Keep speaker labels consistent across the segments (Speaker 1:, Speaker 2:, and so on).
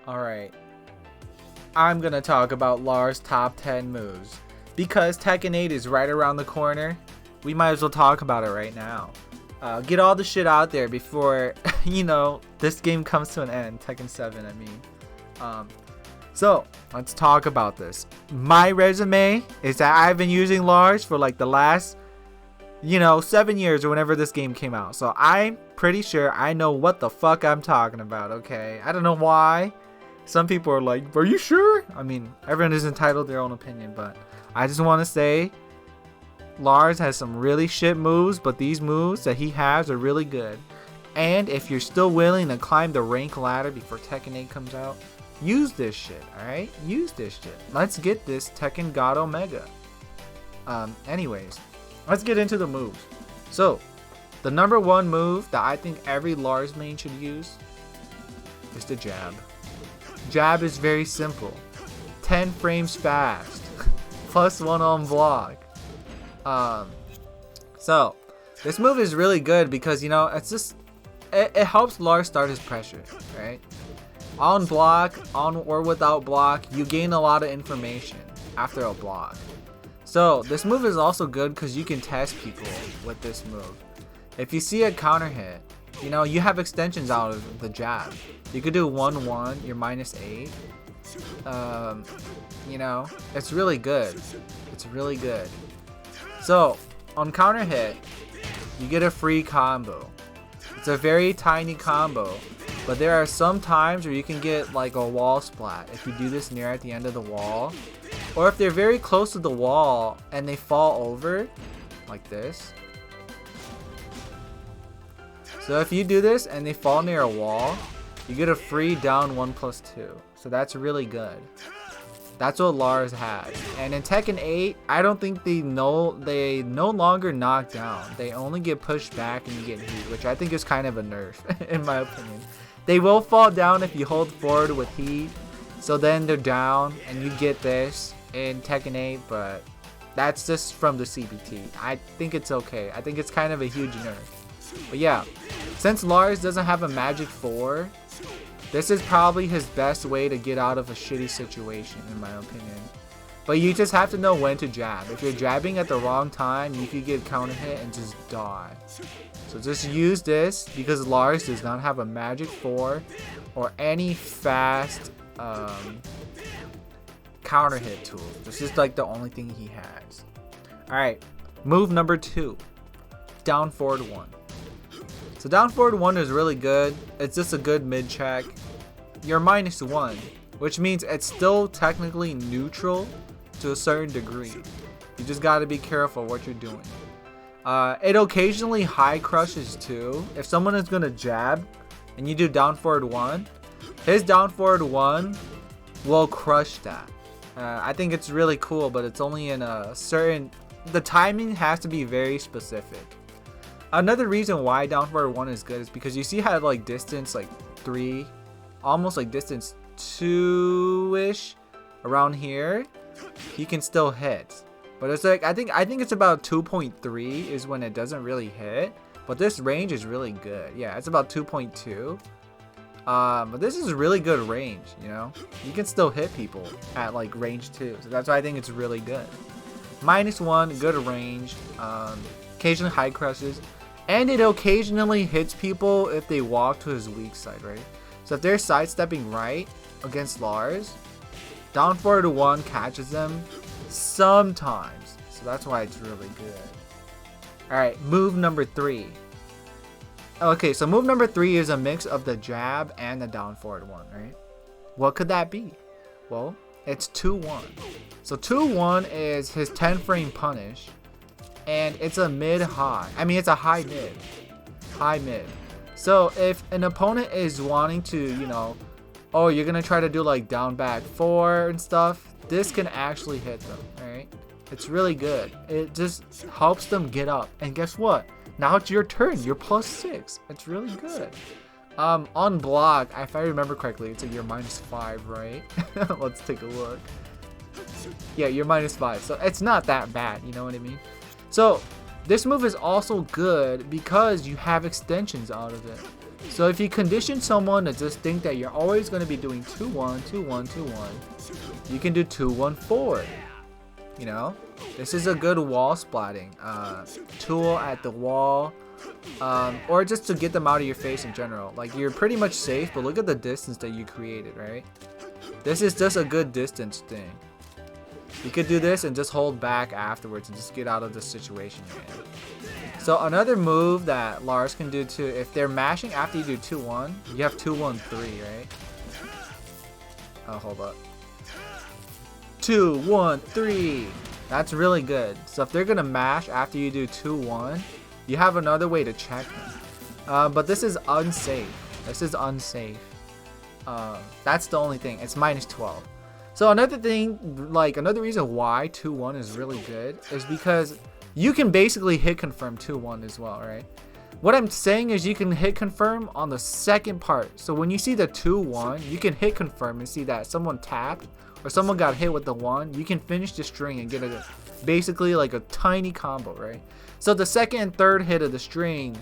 Speaker 1: Alright, I'm gonna talk about Lars' top 10 moves. Because Tekken 8 is right around the corner, we might as well talk about it right now. Get all the shit out there before, this game comes to an end. Tekken 7, I mean. So, let's talk about this. My resume is that I've been using Lars for like the last, 7 years or whenever this game came out. So, I'm pretty sure I know what the fuck I'm talking about, okay? I don't know why. Some people are like, are you sure? I mean, everyone is entitled to their own opinion, but I just want to say Lars has some really shit moves, but these moves that he has are really good. And if you're still willing to climb the rank ladder before Tekken 8 comes out, use this shit, alright? Use this shit. Let's get this Tekken God Omega. Anyways, let's get into the moves. So, the number one move that I think every Lars main should use is the jab. Jab is very simple. 10 frames fast. +1 on block. So, this move is really good because, it's just, it helps Lars start his pressure, right? On block, on or without block, you gain a lot of information after a block. So, this move is also good because you can test people with this move. If you see a counter hit, you have extensions out of the jab. You could do 1-1, you're -8. It's really good. It's really good. So, on counter hit, you get a free combo. It's a very tiny combo, but there are some times where you can get like a wall splat if you do this near at the end of the wall. Or if they're very close to the wall and they fall over, like this. So if you do this and they fall near a wall, you get a free down 1+2. So that's really good. That's what Lars has. And in Tekken 8, I don't think they no longer knock down. They only get pushed back and you get heat, which I think is kind of a nerf, in my opinion. They will fall down if you hold forward with heat. So then they're down and you get this in Tekken 8, but that's just from the CBT. I think it's okay. I think it's kind of a huge nerf. But yeah, since Lars doesn't have a Magic 4, this is probably his best way to get out of a shitty situation, in my opinion. But you just have to know when to jab. If you're jabbing at the wrong time, you could get counter hit and just die. So just use this because Lars does not have a Magic 4 or any fast counter hit tool. This is like the only thing he has. Alright, move number 2. Down forward 1. So down forward 1 is really good. It's just a good mid check. You're -1, which means it's still technically neutral to a certain degree. You just gotta be careful what you're doing. It occasionally high crushes too. If someone is gonna jab and you do down forward 1, his down forward 1 will crush that. I think it's really cool, but it's only in a certain... The timing has to be very specific. Another reason why down forward 1 is good is because you see how like distance like 3, almost like distance 2-ish around here, he can still hit. But it's like I think it's about 2.3 is when it doesn't really hit. But this range is really good. Yeah, it's about 2.2. But this is a really good range, You can still hit people at like range 2. So that's why I think it's really good. -1, good range. Occasionally high crushes. And it occasionally hits people if they walk to his weak side, right? So if they're sidestepping right against Lars, down forward 1 catches them sometimes. So that's why it's really good. Alright, move number 3. Okay, so move number 3 is a mix of the jab and the down forward 1, right? What could that be? Well, it's 2-1. So 2-1 is his 10 frame punish. And it's a mid-high. I mean, it's a high-mid. High-mid. So, if an opponent is wanting to, oh, you're going to try to do, like, down back 4 and stuff, this can actually hit them, alright? It's really good. It just helps them get up. And guess what? Now it's your turn. You're +6. It's really good. On block, if I remember correctly, it's like you're -5, right? Let's take a look. Yeah, you're -5. So, it's not that bad, you know what I mean? So, this move is also good because you have extensions out of it. So if you condition someone to just think that you're always going to be doing 2-1, 2-1, 2-1, you can do 2-1 forward. You know, this is a good wall splatting tool at the wall, or just to get them out of your face in general. Like, you're pretty much safe, but look at the distance that you created, right? This is just a good distance thing. You could do this and just hold back afterwards and just get out of the situation you're in. So another move that Lars can do too, if they're mashing after you do 2-1, you have 2-1-3, right? Oh, hold up. 2-1-3. That's really good. So if they're gonna mash after you do 2-1, you have another way to check them. But this is unsafe. This is unsafe. That's the only thing. It's -12. So another thing, like another reason why 2-1 is really good is because you can basically hit confirm 2-1 as well, right? What I'm saying is you can hit confirm on the second part. So when you see the 2-1, you can hit confirm and see that someone tapped or someone got hit with the 1. You can finish the string and get a basically like a tiny combo, right? So the second and third hit of the string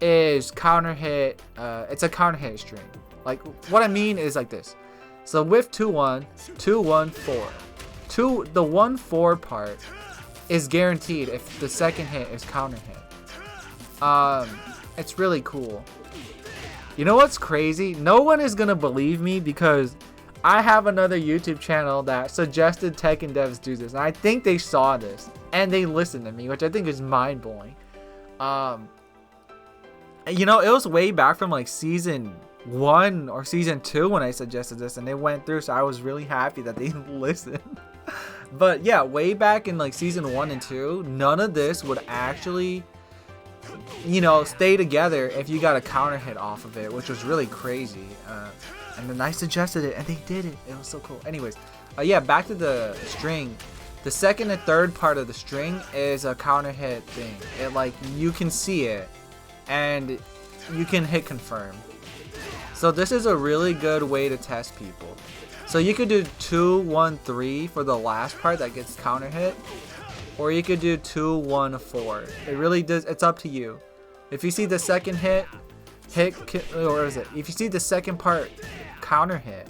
Speaker 1: is counter hit. It's a counter hit string. Like, what I mean is like this. So with 2-1, 2-1-4. The 1-4 part is guaranteed if the second hit is counter hit. It's really cool. You know what's crazy? No one is gonna believe me because I have another YouTube channel that suggested Tekken devs do this, and I think they saw this and they listened to me, which I think is mind blowing. You know, it was way back from like season 1 or season 2 when I suggested this, and they went through, so I was really happy that they listened. But yeah, way back in like season 1 and 2, none of this would actually, you know, stay together if you got a counter hit off of it, which was really crazy. And then I suggested it and they did it. It was so cool. Anyways, yeah, back to the string. The second and third part of the string is a counter hit thing. It, like, you can see it and you can hit confirm. So this is a really good way to test people. So you could do 2-1-3 for the last part that gets counter hit, or you could do 2-1-4. It really does. It's up to you. If you see the second hit, or is it? If you see the second part counter hit,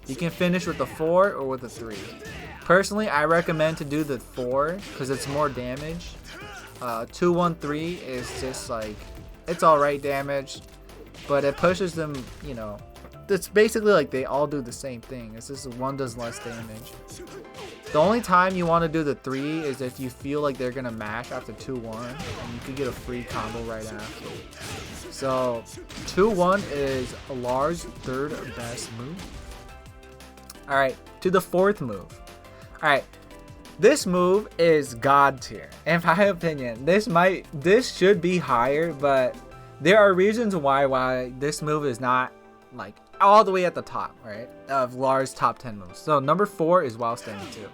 Speaker 1: you can finish with the 4 or with the 3. Personally, I recommend to do the 4 because it's more damage. 2-1-3 is just like, it's alright damage, but it pushes them, you know. It's basically like they all do the same thing. It's just one does less damage. The only time you want to do the 3 is if you feel like they're gonna mash after 2-1, and you could get a free combo right after. So 2-1 is Lars' third best move. Alright, to the fourth move. Alright, this move is god tier. In my opinion, this should be higher, but there are reasons why this move is not like all the way at the top, right, of Lars' top 10 moves. So number 4 is While Standing 2.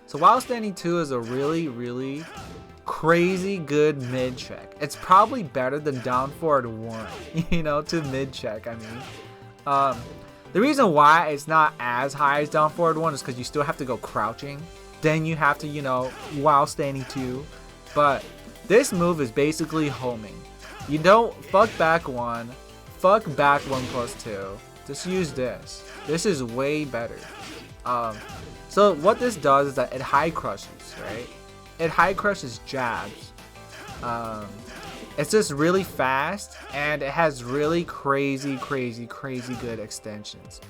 Speaker 1: So While Standing 2 is a really crazy good mid check. It's probably better than down forward 1, you know, to mid check. I mean, the reason why it's not as high as down forward 1 is because you still have to go crouching. Then you have to, you know, While Standing 2. But this move is basically homing. You don't fuck back 1, fuck back 1+2. Just use this. This is way better. So what this does is that it high crushes, right? It high crushes jabs. It's just really fast, and it has really crazy good extensions.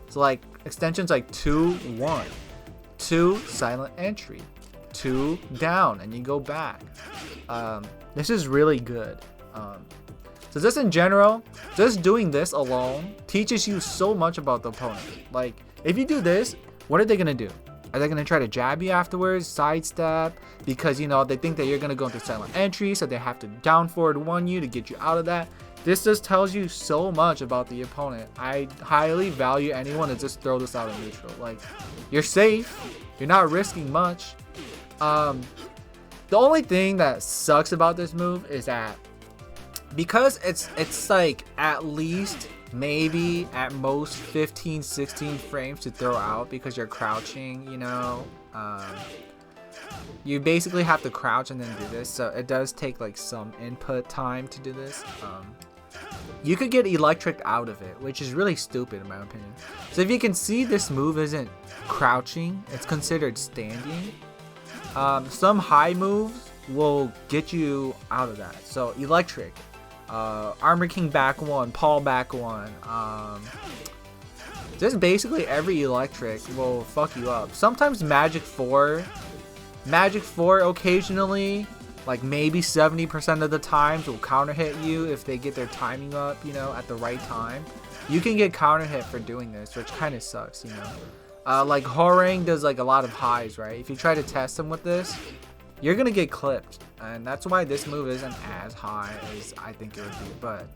Speaker 1: So like extensions like 2-1, 2 silent entry, 2 down, and you go back. This is really good. So just in general, just doing this alone teaches you so much about the opponent. Like, if you do this, what are they gonna do? Are they going to try to jab you afterwards, sidestep, because, you know, they think that you're going to go into silent entry, so they have to down forward 1 you to get you out of that. This just tells you so much about the opponent. I highly value anyone to just throw this out of neutral. Like, you're safe, you're not risking much. The only thing that sucks about this move is that because it's like at least maybe at most 15-16 frames to throw out because you're crouching, you know. You basically have to crouch and then do this, so it does take like some input time to do this. you could get electric out of it, which is really stupid in my opinion. So if you can see, this move isn't crouching, it's considered standing. Some high moves will get you out of that. So electric, Armor King back one, Paul back one, just basically every electric will fuck you up. Sometimes Magic 4 occasionally, like maybe 70% of the times, will counter hit you if they get their timing up, you know, at the right time. You can get counter hit for doing this, which kind of sucks, you know. Like Horang does like a lot of highs, right? If you try to test him with this, you're gonna get clipped, and that's why this move isn't as high as I think it would be. But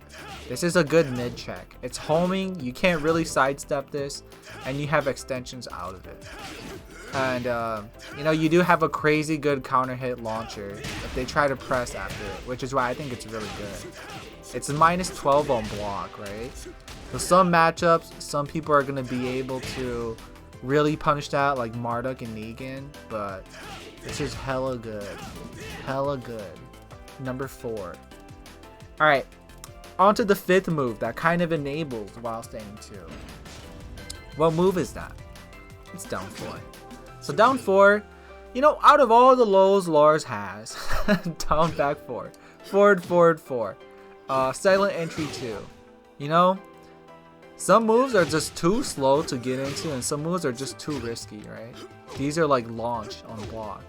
Speaker 1: this is a good mid check. It's homing, you can't really sidestep this, and you have extensions out of it. And you know, you do have a crazy good counter hit launcher if they try to press after it, which is why I think it's really good. It's a -12 on block, right? So some matchups, some people are gonna be able to really punish that, like Marduk and Negan, but this is hella good. Hella good. Number 4. Alright, on to the 5th move that kind of enables while standing 2. What move is that? It's down 4. So down 4, you know, out of all the lows Lars has, down back 4. Forward, forward, 4. Silent entry 2. You know, some moves are just too slow to get into, and some moves are just too risky, right? These are like launch on block.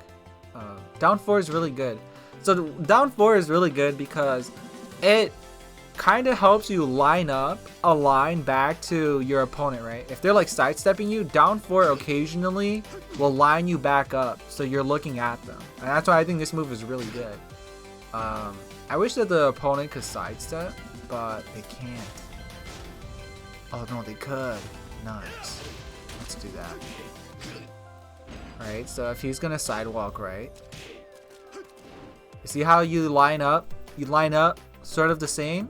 Speaker 1: Down 4 is really good. So down 4 is really good because it kind of helps you line up a line back to your opponent, right? If they're like sidestepping you, down 4 occasionally will line you back up so you're looking at them. And that's why I think this move is really good. I wish that the opponent could sidestep, but they can't. Oh no, they could. Nice. Let's do that. Alright, so if he's gonna sidewalk, right? You see how you line up? You line up sort of the same?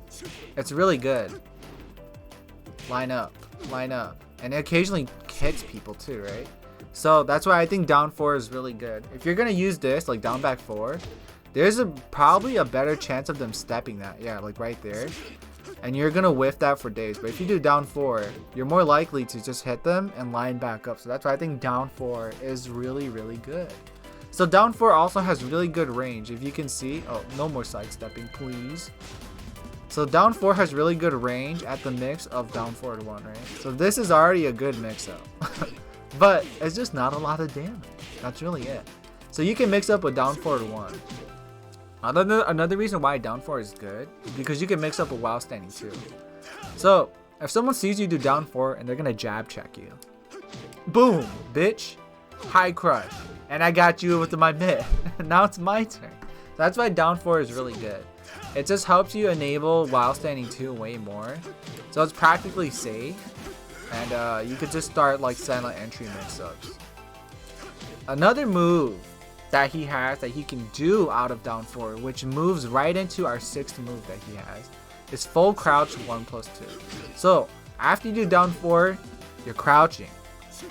Speaker 1: It's really good. Line up. Line up. And it occasionally hits people too, right? So that's why I think down 4 is really good. If you're gonna use this, like down back 4, there's probably a better chance of them stepping that. Yeah, like right there. And you're gonna whiff that for days. But if you do down 4, you're more likely to just hit them and line back up. So that's why I think down 4 is really, really good. So down 4 also has really good range. If you can see, oh, no more sidestepping, please. So down 4 has really good range at the mix of down forward 1, right? So this is already a good mix up. But it's just not a lot of damage. That's really it. So you can mix up with down forward 1. Another reason why down 4 is good is because you can mix up with while standing 2. So if someone sees you do down 4 and they're gonna jab check you, boom, bitch, high crush, and I got you with my mid. Now it's my turn. That's why down 4 is really good. It just helps you enable while standing 2 way more, so it's practically safe, and you could just start like silent entry mix-ups. Another move that he has that he can do out of down 4, which moves right into our 6th move that he has, is full crouch 1+2. So after you do down 4, you're crouching.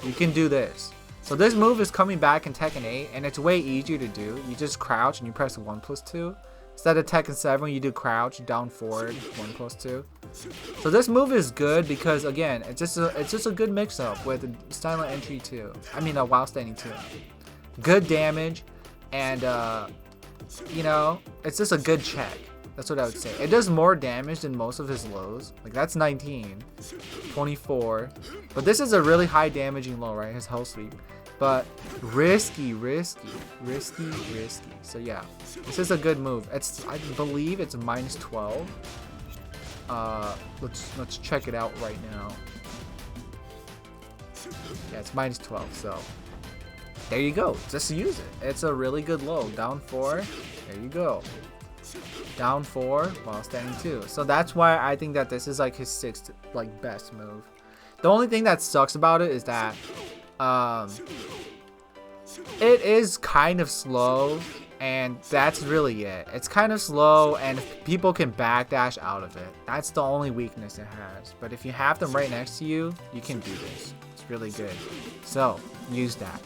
Speaker 1: You can do this. So this move is coming back in Tekken 8, and it's way easier to do. You just crouch and you press 1+2. Instead of Tekken 7, you do crouch, down forward, 1+2. So this move is good because, again, it's just a good mix-up with silent entry 2. I mean, a while standing 2. Good damage, and you know, it's just a good check. That's what I would say. It does more damage than most of his lows. Like that's 19, 24, but this is a really high damaging low, right? His health sweep, but risky. So yeah, this is a good move. It's, I believe it's -12. Let's check it out right now. Yeah, it's -12. So there you go. Just use it. It's a really good low. Down 4. There you go. Down 4 while standing 2. So that's why I think that this is like his 6th like best move. The only thing that sucks about it is that it is kind of slow, and that's really it. It's kind of slow, and people can backdash out of it. That's the only weakness it has. But if you have them right next to you, you can do this. It's really good. So use that.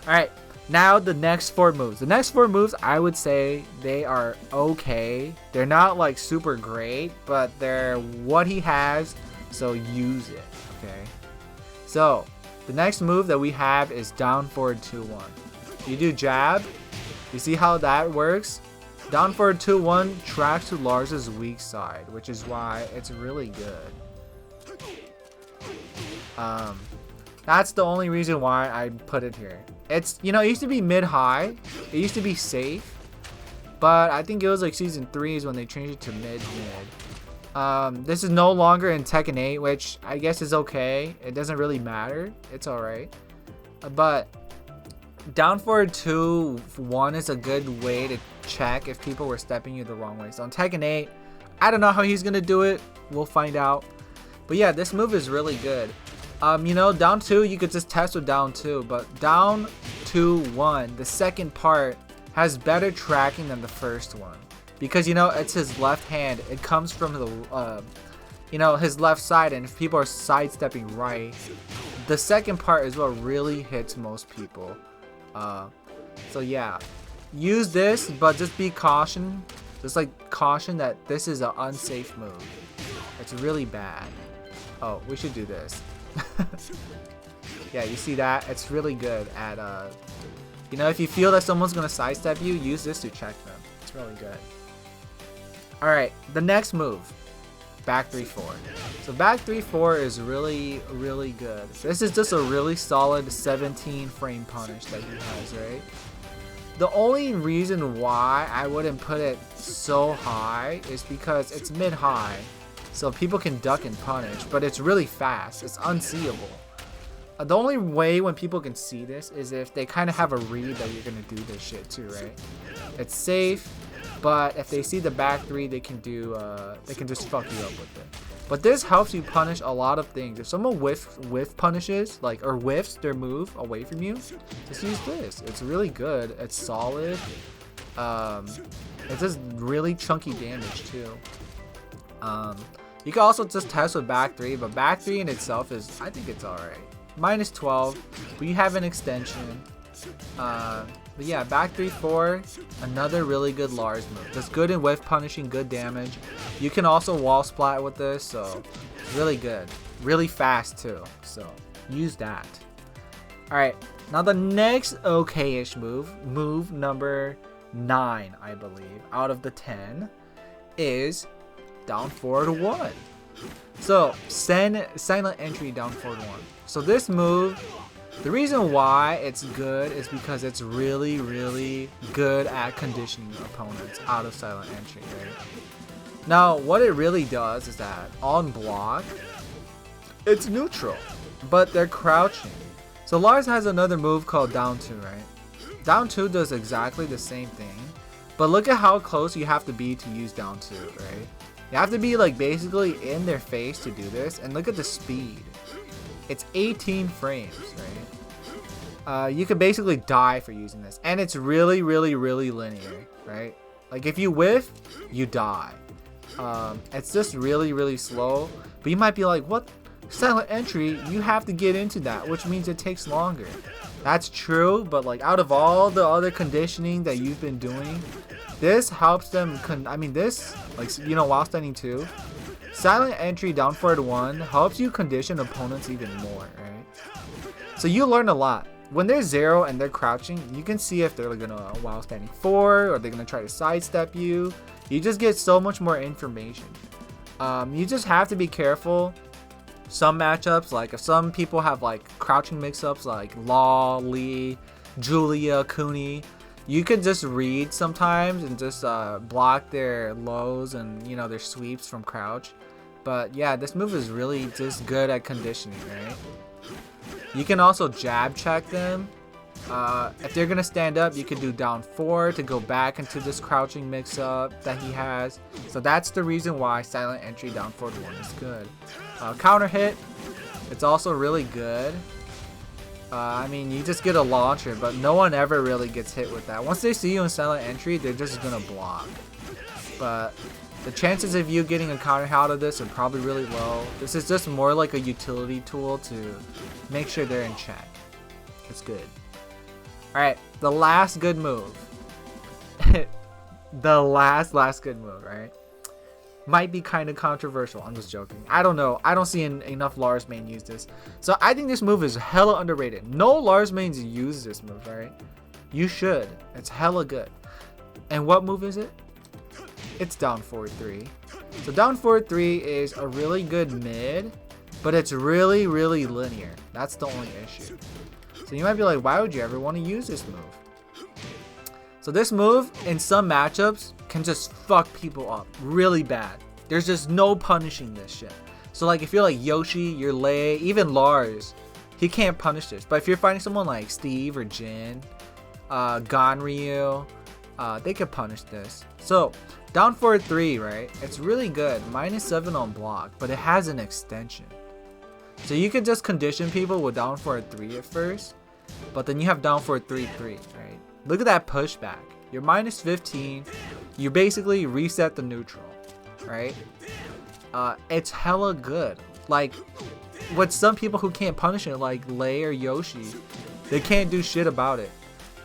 Speaker 1: Alright, Now the next 4 moves. The next 4 moves, I would say they are okay. They're not like super great, but they're what he has, so use it, okay? So, the next move that we have is down forward 2-1. You do jab. You see how that works? Down forward 2-1 tracks to Lars's weak side, which is why it's really good. That's the only reason why I put it here. It's, you know, it used to be mid-high. It used to be safe. But I think it was like season 3 is when they changed it to mid-mid. This is no longer in Tekken 8, which I guess is okay. It doesn't really matter. It's alright. But down forward 2-1 is a good way to check if people were stepping you the wrong way. So in Tekken 8, I don't know how he's going to do it. We'll find out. But yeah, this move is really good. You know, down 2, you could just test with down 2, but down 2-1, the second part has better tracking than the first one. Because, you know, it's his left hand. It comes from the, you know, his left side, and if people are sidestepping right, the second part is what really hits most people. So yeah, use this, but just be caution. Just like caution that this is an unsafe move. It's really bad. Oh, we should do this. Yeah, you see that? It's really good at, you know, if you feel that someone's gonna sidestep you, use this to check them. It's really good. Alright, the next move. Back 3-4. So back 3-4 is really, really good. This is just a really solid 17 frame punish that he has, right? The only reason why I wouldn't put it so high is because it's mid-high. So people can duck and punish, but it's really fast. It's unseeable. The only way when people can see this is if they kind of have a read that you're going to do this shit too, right? It's safe, but if they see the back 3, they can do, they can just fuck you up with it. But this helps you punish a lot of things. If someone whiff punishes, like, or whiffs their move away from you, just use this. It's really good. It's solid. It does really chunky damage too. You can also just test with back 3, but back 3 in itself is, I think it's alright. Minus 12, but you have an extension. But yeah, back 3-4, another really good Lars move. Just good in whiff punishing, good damage. You can also wall splat with this, so really good. Really fast too, so use that. Alright, now the next okay-ish move number 9, I believe, out of the 10, is down forward 1. So send silent entry down forward 1. So this move, the reason why it's good is because it's really, really good at conditioning opponents out of silent entry, right? Now what it really does is that on block, it's neutral, but they're crouching. So Lars has another move called down 2, right? Down 2 does exactly the same thing, but look at how close you have to be to use down 2, right? You have to be like basically in their face to do this, and look at the speed. It's 18 frames, right? You could basically die for using this, and it's really, really, really linear, right? Like if you whiff, you die. It's just really, really slow, but you might be like, what? Silent entry, you have to get into that, which means it takes longer. That's true, but like out of all the other conditioning that you've been doing, this helps them, this, like, you know, while standing 2, silent entry down forward 1 helps you condition opponents even more, right? So you learn a lot. When they're 0 and they're crouching, you can see if they're gonna while standing 4 or they're gonna try to sidestep you. You just get so much more information. You just have to be careful. Some matchups, like if some people have like crouching mix-ups like Law, Lee, Julia, Cooney, you could just read sometimes and just block their lows and, you know, their sweeps from crouch. But yeah, this move is really just good at conditioning, right? You can also jab check them. If they're gonna stand up, you can do down 4 to go back into this crouching mix-up that he has. So that's the reason why silent entry down forward 1 is good. Counter hit, it's also really good. I mean, you just get a launcher, but no one ever really gets hit with that. Once they see you in silent entry, they're just gonna block. But the chances of you getting a counter hit out of this are probably really low. This is just more like a utility tool to make sure they're in check. It's good. Alright, the last good move. The last good move, right? Might be kind of controversial. I'm just joking. I don't know. I don't see enough Lars main use this. So I think this move is hella underrated. No Lars mains use this move, right? You should. It's hella good. And what move is it? It's down forward 3. So down forward 3 is a really good mid, but it's really linear. That's the only issue. So you might be like, why would you ever want to use this move? So this move in some matchups can just fuck people up really bad. There's just no punishing this shit. So like if you're like Yoshi, you're Lei, even Lars, he can't punish this. But if you're fighting someone like Steve or Jin, Ganryu, they can punish this. So down forward 3, right? It's really good. -7 on block, but it has an extension. So you could just condition people with down forward 3 at first, but then you have down forward 3-3, right? Look at that pushback. You're -15. You basically reset the neutral, right? It's hella good. Like, with some people who can't punish it, like Lei or Yoshi, they can't do shit about it.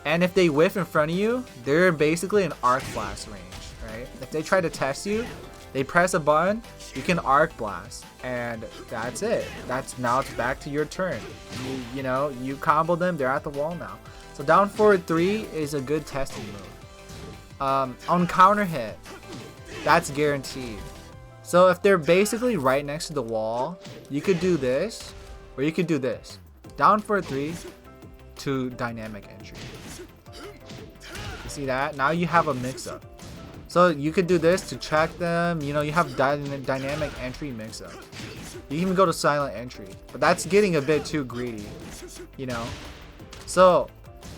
Speaker 1: And if they whiff in front of you, they're basically in arc blast range, right? If they try to test you, they press a button, you can arc blast, and that's it. Now it's back to your turn. You know, you combo them, they're at the wall now. So down forward 3 is a good testing move. On counter hit, that's guaranteed. So if they're basically right next to the wall, you could do this, or you could do this. Down forward 3 to dynamic entry. You see that? Now you have a mix-up. So you could do this to check them. You know, you have dynamic entry mix-up. You can even go to silent entry, but that's getting a bit too greedy, you know. So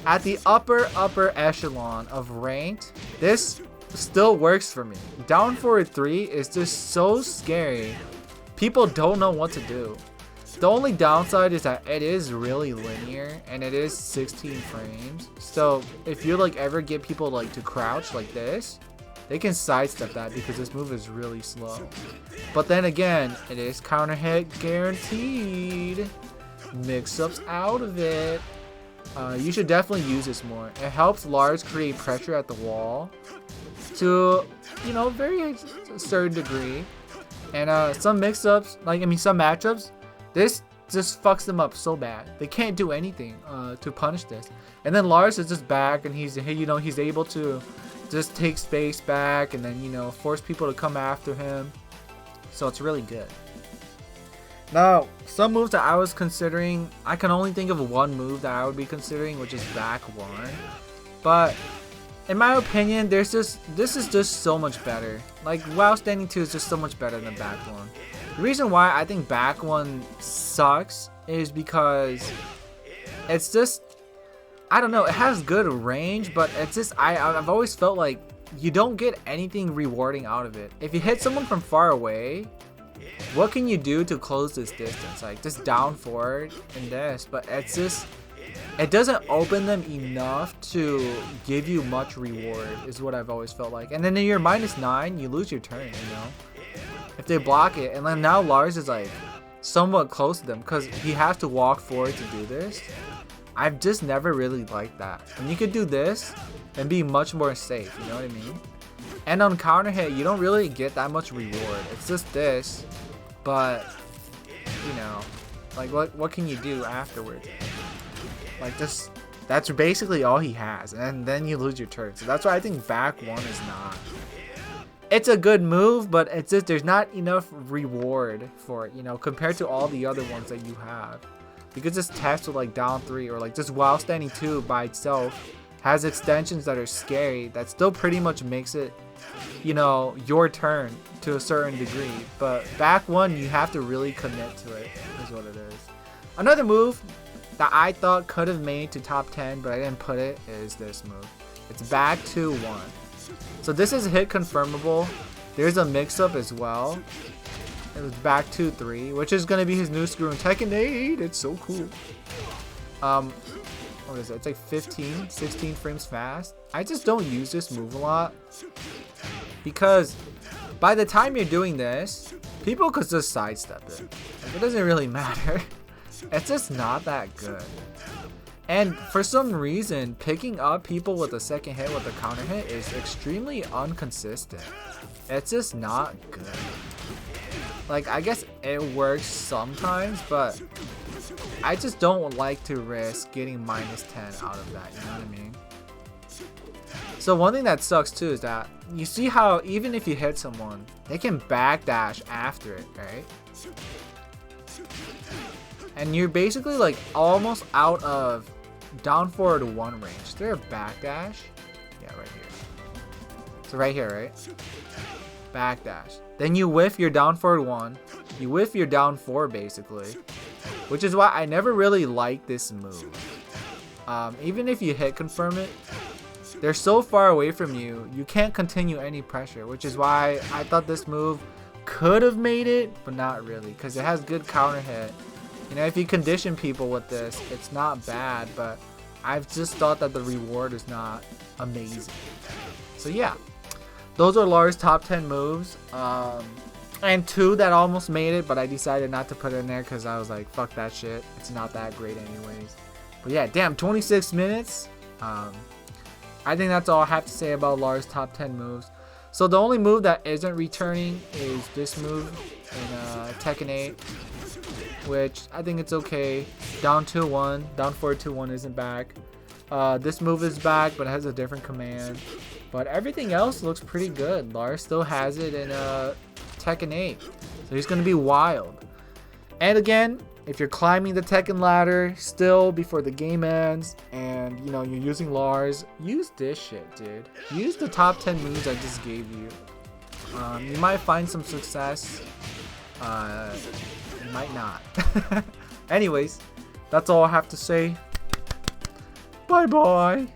Speaker 1: at the upper echelon of ranked, this still works for me. Down forward 3 is just so scary. People don't know what to do. The only downside is that it is really linear and it is 16 frames. So if you like ever get people like to crouch like this, they can sidestep that because this move is really slow. But then again, it is counter hit guaranteed. Mix-ups out of it. You should definitely use this more. It helps Lars create pressure at the wall to, you know, very certain degree. And some mix-ups, some matchups, this just fucks them up so bad. They can't do anything to punish this. And then Lars is just back, and he's able to just take space back, and then, you know, force people to come after him. So it's really good. Now, some moves that I was considering, I can only think of one move that I would be considering, which is back 1. But in my opinion, this is just so much better. Like, while standing 2 is just so much better than back 1. The reason why I think back 1 sucks is because it's just, I don't know, it has good range, but it's just, I've always felt like you don't get anything rewarding out of it. If you hit someone from far away, what can you do to close this distance? Like, just down forward and this, but it's just, it doesn't open them enough to give you much reward, is what I've always felt like. And then you're -9, you lose your turn, you know? If they block it, and then now Lars is like somewhat close to them because he has to walk forward to do this. I've just never really liked that. And you could do this and be much more safe, you know what I mean? And on counter hit, you don't really get that much reward. It's just this, but you know, like what can you do afterwards? Like this, that's basically all he has, and then you lose your turn. So that's why I think back 1 is not. It's a good move, but it's just there's not enough reward for it, you know, compared to all the other ones that you have. You could just test with like down 3, or like just while standing 2 by itself has extensions that are scary that still pretty much makes it, you know, your turn to a certain degree. But back 1, you have to really commit to it, is what it is. Another move that I thought could have made to top 10, but I didn't put it, is this move. It's back 2-1. So this is hit confirmable. There's a mix-up as well. It was back 2-3, which is going to be his new screw in Tekken 8. It's so cool. What is it? It's like 16 frames fast. I just don't use this move a lot because by the time you're doing this, people could just sidestep it. Like, it doesn't really matter. It's just not that good. And for some reason, picking up people with a second hit with a counter hit is extremely inconsistent. It's just not good. Like, I guess it works sometimes, but I just don't like to risk getting -10 out of that, you know what I mean? So one thing that sucks too is that you see how even if you hit someone, they can backdash after it, right? And you're basically like almost out of down forward 1 range. Is there a backdash? Yeah, right here. So right here, right? Backdash. Then you whiff your down forward 1. You whiff your down 4 basically. Which is why I never really like this move. Even if you hit confirm it, they're so far away from you, you can't continue any pressure. Which is why I thought this move could have made it, but not really. Because it has good counter hit. You know, if you condition people with this, it's not bad, but I've just thought that the reward is not amazing. So yeah, those are Lars' top 10 moves. And 2 that almost made it, but I decided not to put it in there because I was like, fuck that shit. It's not that great anyways. But yeah, damn, 26 minutes. I think that's all I have to say about Lars' top 10 moves. So the only move that isn't returning is this move in Tekken 8. Which I think it's okay. Down 2-1, down forward 2-1 isn't back. This move is back, but it has a different command. But everything else looks pretty good. Lars still has it in Tekken 8, so he's gonna be wild. And again, if you're climbing the Tekken ladder still before the game ends, and you know you're using Lars, use this shit, dude. Use the top 10 moves I just gave you. You might find some success. Might not. Anyways, that's all I have to say. Bye bye.